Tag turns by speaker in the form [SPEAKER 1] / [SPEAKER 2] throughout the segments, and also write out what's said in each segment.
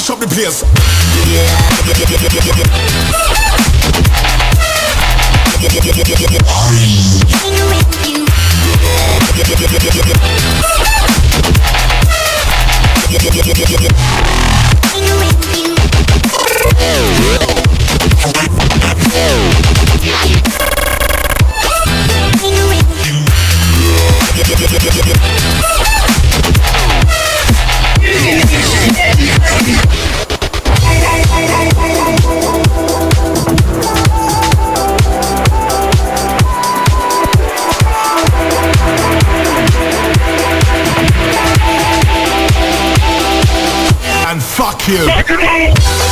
[SPEAKER 1] Mash up the place. And fuck you.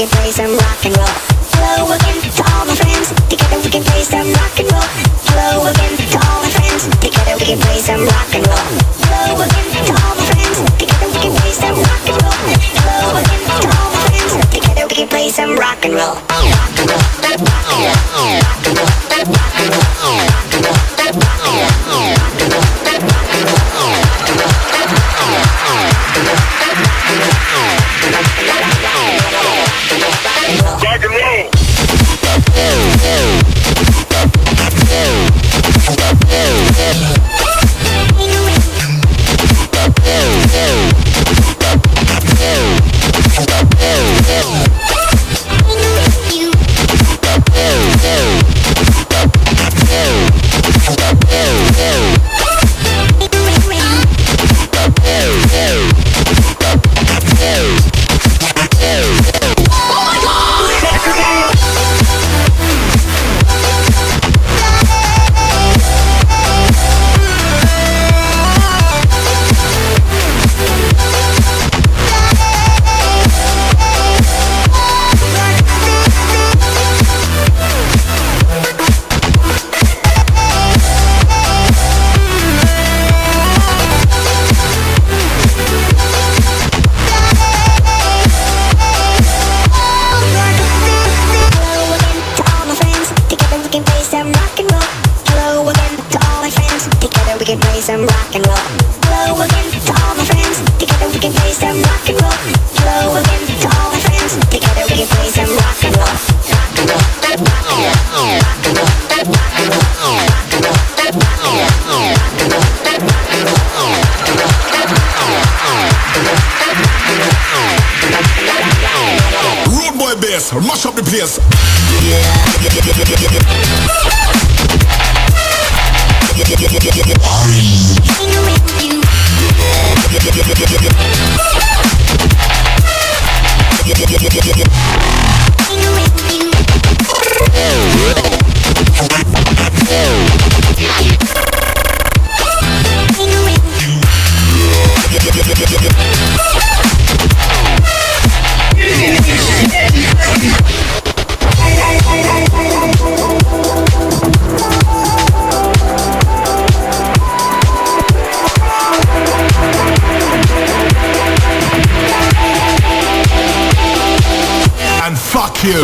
[SPEAKER 2] can play some rock and roll. Hello again to all my friends. Together we can play some rock and roll. Hello again to all my friends. Together we can play some rock and roll. Hello again to all my friends. Together we can play some rock and roll. Hello again to all my friends. Together we can play some rock and roll. Rock and roll. Rock and roll. Rock and roll. Rock and roll. Rock and roll. Rock and roll. Rock and roll. Rock and roll.
[SPEAKER 1] Mash up the place. And fuck you.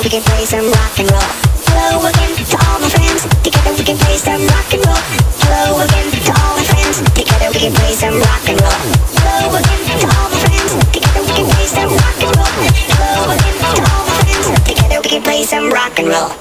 [SPEAKER 1] we can play some rock and roll. Hello again to all my friends. Together we can play some rock and roll. Hello again to all my friends. Together we can play some rock and roll. Hello again to all my friends. Together we can play and roll.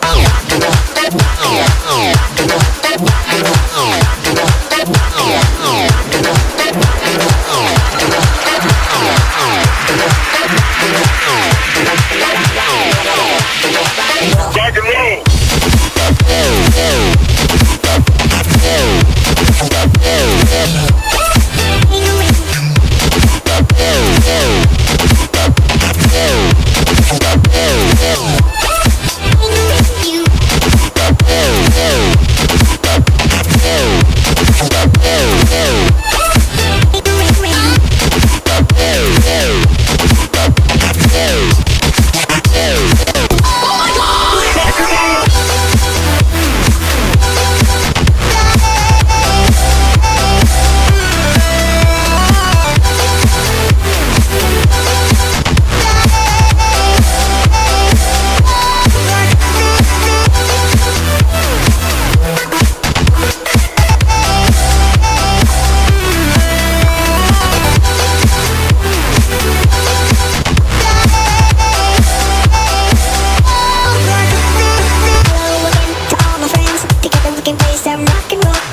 [SPEAKER 1] Rock and roll.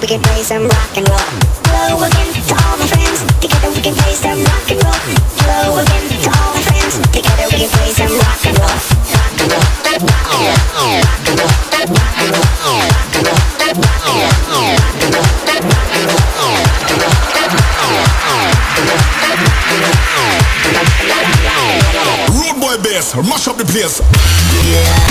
[SPEAKER 1] We can play some rock and roll. Hello again to all my friends. Together we can play some rock and roll. Hello again to all my friends. Together we can play some rock and roll. Rock and roll. Rock and roll. Rock and roll. Rock and roll. Rock and roll. Rock and roll.
[SPEAKER 3] Road boy bass, mash up the place. Yeah.